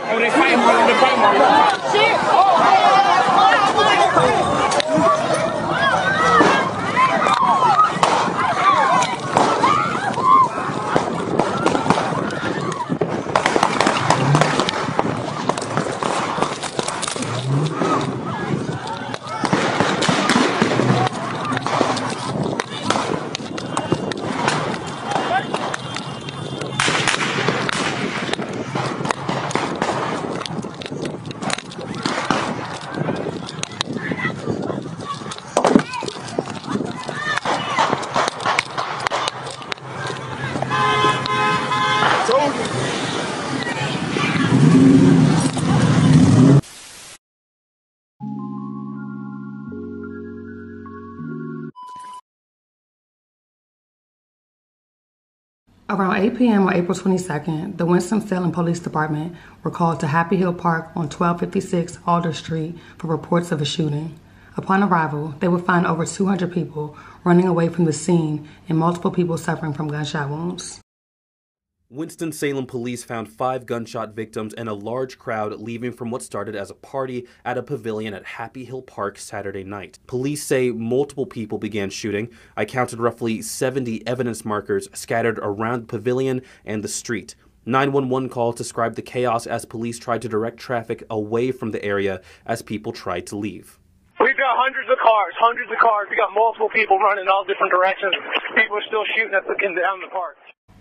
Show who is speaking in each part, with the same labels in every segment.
Speaker 1: Oh, they fighting one. They fighting one. Shit.
Speaker 2: Around 8 p.m. on April 22nd, the Winston-Salem Police Department were called to Happy Hill Park on 1256 Alder Street for reports of a shooting. Upon arrival, they would find over 200 people running away from the scene and multiple people suffering from gunshot wounds.
Speaker 3: Winston-Salem police found 5 gunshot victims and a large crowd leaving from what started as a party at a pavilion at Happy Hill Park Saturday night. Police say multiple people began shooting. I counted roughly 70 evidence markers scattered around the pavilion and the street. 911 calls described the chaos as police tried to direct traffic away from the area as people tried to leave.
Speaker 4: We've got hundreds of cars. We got multiple people running in all different directions. People are still shooting at down the park.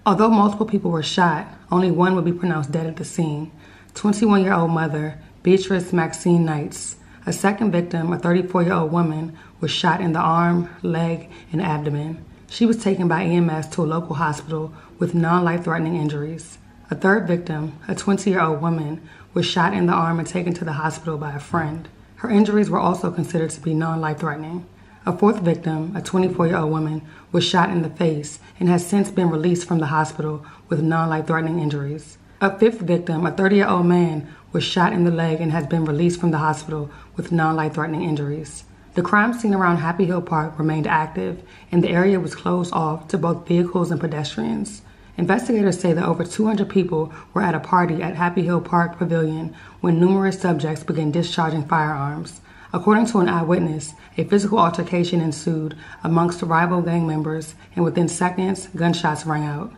Speaker 2: Although multiple people were shot, only one would be pronounced dead at the scene. 21-year-old mother, Beatrice Maxine Knights. A second victim, a 34-year-old woman, was shot in the arm, leg, and abdomen. She was taken by EMS to a local hospital with non-life-threatening injuries. A third victim, a 20-year-old woman, was shot in the arm and taken to the hospital by a friend. Her injuries were also considered to be non-life-threatening. A fourth victim, a 24-year-old woman, was shot in the face and has since been released from the hospital with non-life-threatening injuries. A fifth victim, a 30-year-old man, was shot in the leg and has been released from the hospital with non-life-threatening injuries. The crime scene around Happy Hill Park remained active, and the area was closed off to both vehicles and pedestrians. Investigators say that over 200 people were at a party at Happy Hill Park Pavillion when numerous subjects began discharging firearms. According to an eyewitness, a physical altercation ensued amongst rival gang members, and within seconds, gunshots rang out.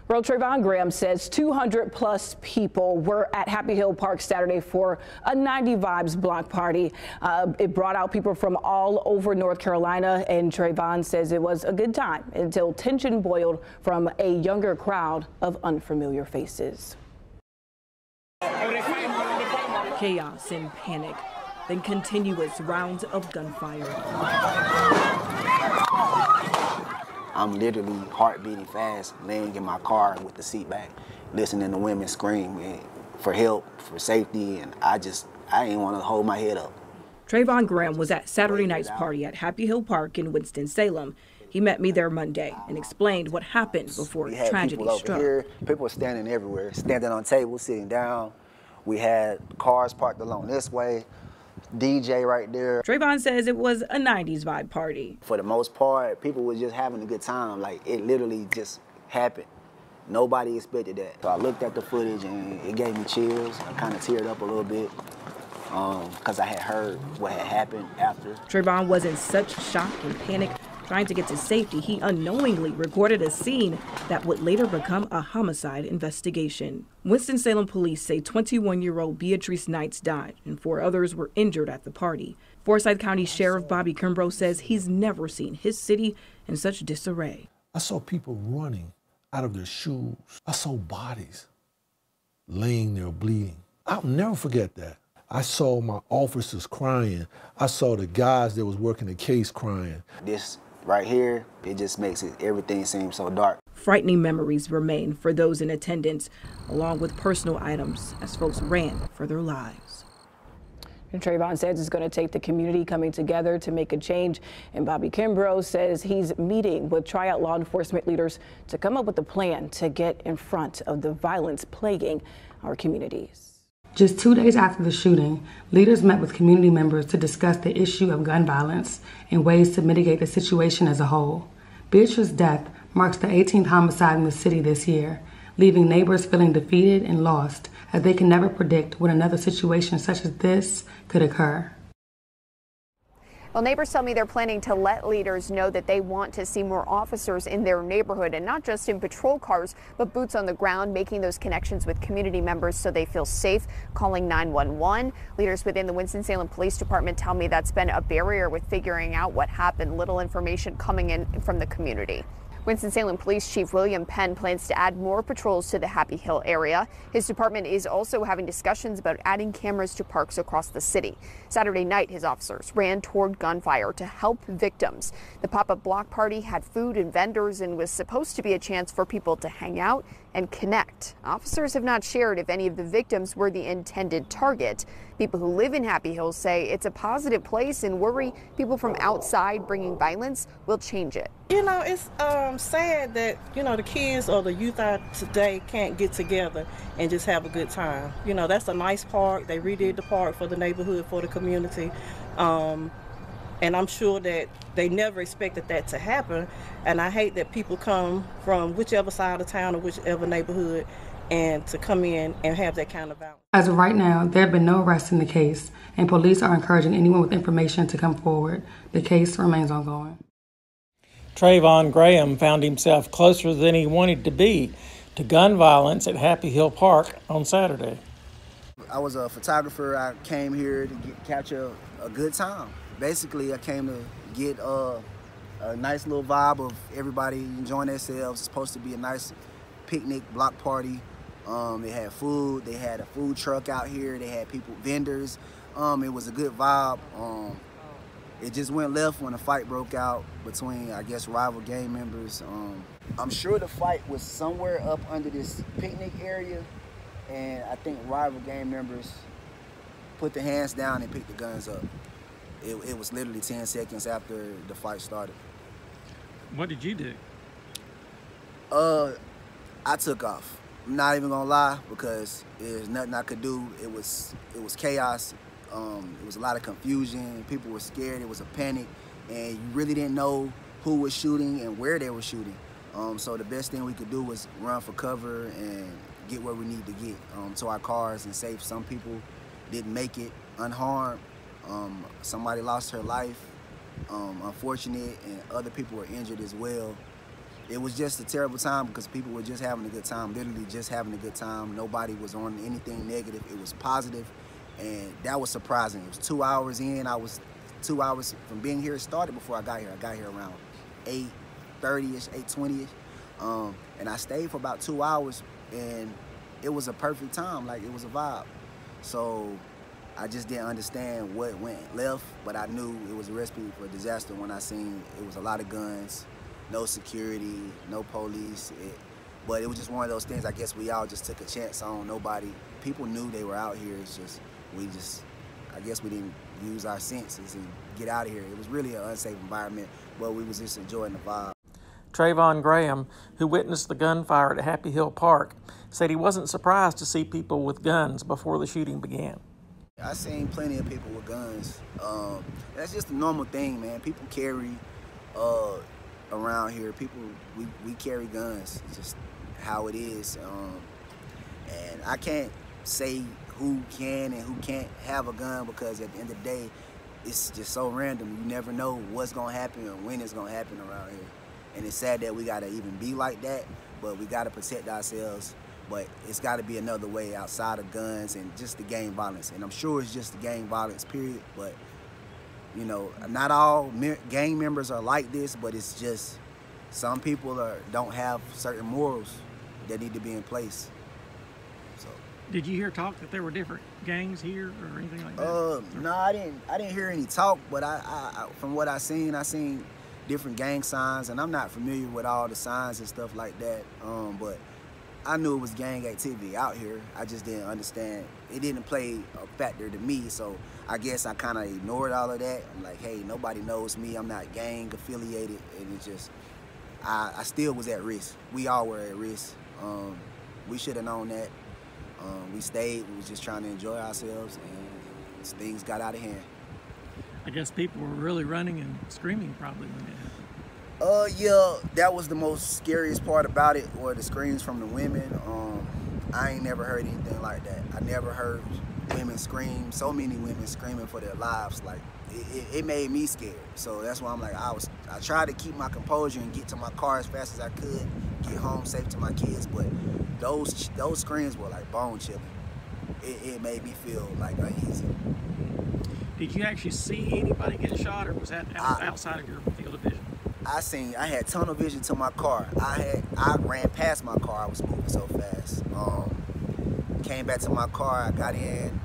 Speaker 5: Well, Trayvon Graham says 200 plus people were at Happy Hill Park Saturday for a 90 Vibes block party. It brought out people from all over North Carolina, and Trayvon says it was a good time until tension boiled from a younger crowd of unfamiliar faces. Chaos and panic, then continuous rounds of gunfire.
Speaker 6: I'm literally heart beating fast, laying in my car with the seat back, listening to women scream for help, for safety, and I didn't want to hold my head up.
Speaker 5: Trayvon Graham was at Saturday night's party at Happy Hill Park in Winston-Salem. He met me there Monday and explained what happened before tragedy struck.
Speaker 6: Here. People were standing everywhere, standing on tables, sitting down. We had cars parked along this way, DJ right there.
Speaker 5: Trayvon says it was a 90s vibe party.
Speaker 6: For the most part, people were just having a good time. Like, it literally just happened. Nobody expected that. So I looked at the footage and it gave me chills. I kind of teared up a little bit because I had heard what had happened after.
Speaker 5: Trayvon was in such shock and panic. Trying to get to safety, he unknowingly recorded a scene that would later become a homicide investigation. Winston-Salem police say 21-year-old Beatrice Knights died and 4 others were injured at the party. Forsyth County Sheriff Bobby Kimbrough says he's never seen his city in such disarray.
Speaker 7: I saw people running out of their shoes. I saw bodies laying there bleeding. I'll never forget that. I saw my officers crying. I saw the guys that was working the case crying.
Speaker 6: This right here, it just makes everything seem so dark.
Speaker 5: Frightening memories remain for those in attendance, along with personal items as folks ran for their lives. And Trayvon says it's going to take the community coming together to make a change. And Bobby Kimbrough says he's meeting with tryout law enforcement leaders to come up with a plan to get in front of the violence plaguing our communities.
Speaker 2: Just 2 days after the shooting, leaders met with community members to discuss the issue of gun violence and ways to mitigate the situation as a whole. Beatrice's death marks the 18th homicide in the city this year. leaving neighbors feeling defeated and lost as they can never predict when another situation such as this could occur.
Speaker 8: Well, neighbors tell me they're planning to let leaders know that they want to see more officers in their neighborhood, and not just in patrol cars, but boots on the ground, making those connections with community members so they feel safe, calling 911. Leaders within the Winston-Salem Police Department tell me that's been a barrier with figuring out what happened, little information coming in from the community. Winston-Salem Police Chief William Penn plans to add more patrols to the Happy Hill area. His department is also having discussions about adding cameras to parks across the city. Saturday night, his officers ran toward gunfire to help victims. The pop-up block party had food and vendors and was supposed to be a chance for people to hang out and connect. Officers have not shared if any of the victims were the intended target. People who live in Happy Hills say it's a positive place and worry people from outside bringing violence will change it.
Speaker 9: You know, it's sad that, you know, the kids or the youth out today can't get together and just have a good time. You know, that's a nice park. They redid the park for the neighborhood, for the community. And I'm sure that they never expected that to happen. And I hate that people come from whichever side of town or whichever neighborhood and to come in and have that kind of violence.
Speaker 2: As of right now, there have been no arrests in the case, and police are encouraging anyone with information to come forward. The case remains ongoing.
Speaker 10: Trayvon Graham found himself closer than he wanted to be to gun violence at Happy Hill Park on Saturday.
Speaker 6: I was a photographer. I came here to capture a good time. Basically, I came to get a nice little vibe of everybody enjoying themselves. It's supposed to be a nice picnic block party. They had food. They had a food truck out here. They had people, vendors. It was a good vibe. It just went left when a fight broke out between, I guess, rival gang members. I'm sure the fight was somewhere up under this picnic area, and I think rival gang members put their hands down and picked the guns up. It was literally 10 seconds after the fight started.
Speaker 10: What did you do?
Speaker 6: I took off. I'm not even gonna lie, because there's nothing I could do. It was chaos. It was a lot of confusion. People were scared. It was a panic, and you really didn't know who was shooting and where they were shooting. So the best thing we could do was run for cover and get where we need to get to our cars and safe. Some people didn't make it unharmed. Somebody lost her life, unfortunate, and other people were injured as well. It was just a terrible time because people were just having a good time, literally just having a good time. Nobody was on anything negative. It was positive, and that was surprising. It was 2 hours in. I was 2 hours from being here. It started before I got here. I got here around 8:30-ish, 8:20-ish, and I stayed for about 2 hours, and it was a perfect time. Like, it was a vibe. So I just didn't understand what went left, but I knew it was a recipe for disaster when I seen it was a lot of guns, no security, no police. But it was just one of those things. I guess we all just took a chance on. People knew they were out here. It's just, I guess we didn't use our senses and get out of here. It was really an unsafe environment, but we was just enjoying the vibe.
Speaker 10: Trayvon Graham, who witnessed the gunfire at Happy Hill Park, said he wasn't surprised to see people with guns before the shooting began.
Speaker 6: I seen plenty of people with guns. That's just a normal thing, man. People carry around here. We carry guns. It's just how it is. And I can't say who can and who can't have a gun, because at the end of the day, it's just so random. You never know what's gonna happen or when it's gonna happen around here. And it's sad that we gotta even be like that, but we gotta protect ourselves. But it's gotta be another way outside of guns and just the gang violence. And I'm sure it's just the gang violence, period. But, you know, not all gang members are like this, but it's just some people don't have certain morals that need to be in place. So.
Speaker 10: Did you hear talk that there were different gangs here or anything like that?
Speaker 6: No, I didn't hear any talk, but I from what I seen different gang signs, and I'm not familiar with all the signs and stuff like that. But I knew it was gang activity out here. I just didn't understand. It didn't play a factor to me, so I guess I kind of ignored all of that. I'm like, hey, nobody knows me. I'm not gang affiliated, and it just, I still was at risk. We all were at risk. We should have known that. We stayed. We was just trying to enjoy ourselves, and things got out of hand.
Speaker 10: I guess people were really running and screaming probably when it happened.
Speaker 6: Yeah, that was the most scariest part about it, or the screams from the women. I ain't never heard anything like that. I never heard women scream, so many women screaming for their lives. Like, it made me scared. So that's why I'm like, I tried to keep my composure and get to my car as fast as I could, get home safe to my kids, but those screams were like bone chilling. It made me feel like uneasy.
Speaker 10: Did you actually see anybody get shot, or was that outside of your field of vision?
Speaker 6: I had tunnel vision to my car. I ran past my car. I was moving so fast. Came back to my car. I got in.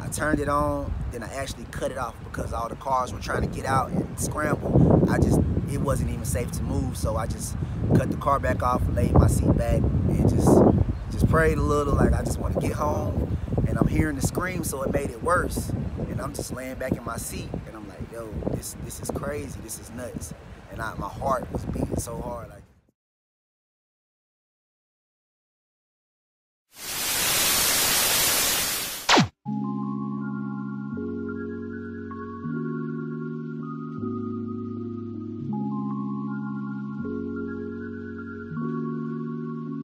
Speaker 6: I turned it on. Then I actually cut it off because all the cars were trying to get out and scramble. It wasn't even safe to move, so I just cut the car back off, laid my seat back, and just prayed a little. Like, I just want to get home. And I'm hearing the scream, so it made it worse. And I'm just laying back in my seat, and I'm like, yo, this is crazy. This is nuts. And my heart was beating so hard, like.